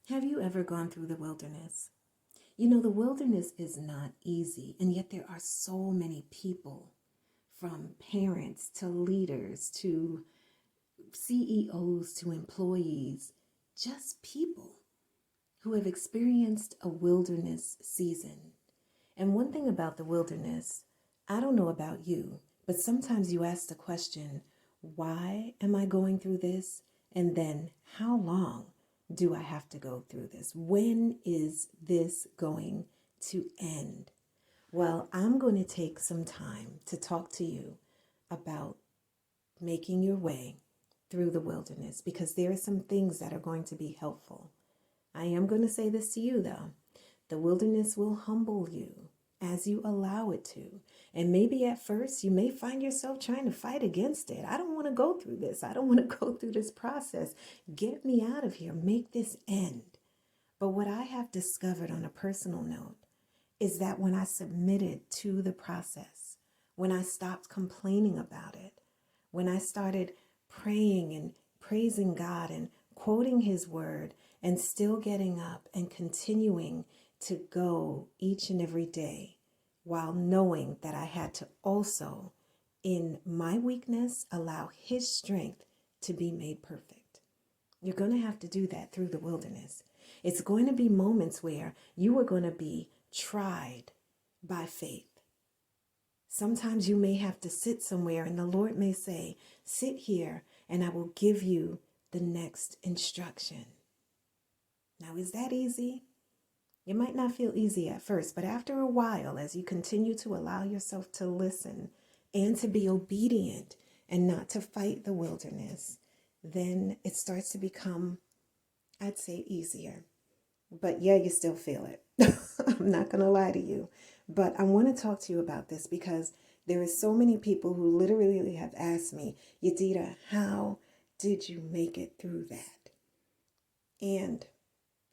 Have you ever gone through the wilderness? You know, the wilderness is not easy, and yet there are so many people, from parents to leaders to CEOs to employees, just people who have experienced a wilderness season. And one thing about the wilderness, I don't know about you, but sometimes you ask the question, why am I going through this? And then how long do I have to go through this? When is this going to end? Well, I'm going to take some time to talk to you about making your way through the wilderness because there are some things that are going to be helpful. I am going to say this to you though. The wilderness will humble you as you allow it to. And maybe at first you may find yourself trying to fight against it. I don't want to go through this. I don't want to go through this process. Get me out of here. Make this end. But what I have discovered on a personal note is that when I submitted to the process, when I stopped complaining about it, when I started praying and praising God and quoting His word and still getting up and continuing to go each and every day while knowing that I had to also, in my weakness, allow His strength to be made perfect. You're going to have to do that through the wilderness. It's going to be moments where you are going to be tried by faith. Sometimes you may have to sit somewhere and the Lord may say, sit here and I will give you the next instruction. Now, is that easy? It might not feel easy at first, but after a while, as you continue to allow yourself to listen and to be obedient and not to fight the wilderness, then it starts to become, I'd say, easier. But yeah, you still feel it. I'm not going to lie to you. But I want to talk to you about this because there are so many people who literally have asked me, Yadira, how did you make it through that? And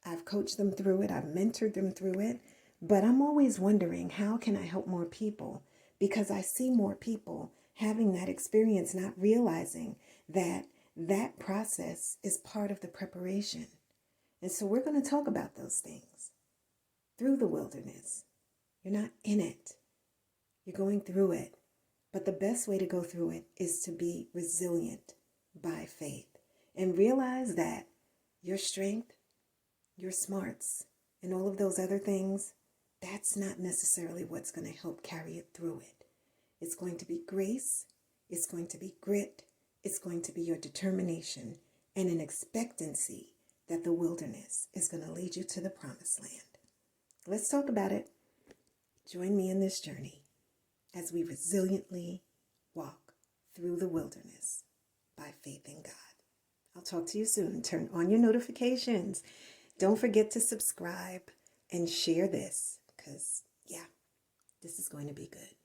I've coached them through it. I've mentored them through it. But I'm always wondering, how can I help more people? Because I see more people having that experience, not realizing that that process is part of the preparation. And so we're going to talk about those things through the wilderness. You're not in it. You're going through it. But the best way to go through it is to be resilient by faith and realize that your strength, your smarts, and all of those other things, that's not necessarily what's going to help carry it through it. It's going to be grace. It's going to be grit. It's going to be your determination and an expectancy that the wilderness is going to lead you to the promised land. Let's talk about it. Join me in this journey as we resiliently walk through the wilderness by faith in God. I'll talk to you soon. Turn on your notifications. Don't forget to subscribe and share this because, yeah, this is going to be good.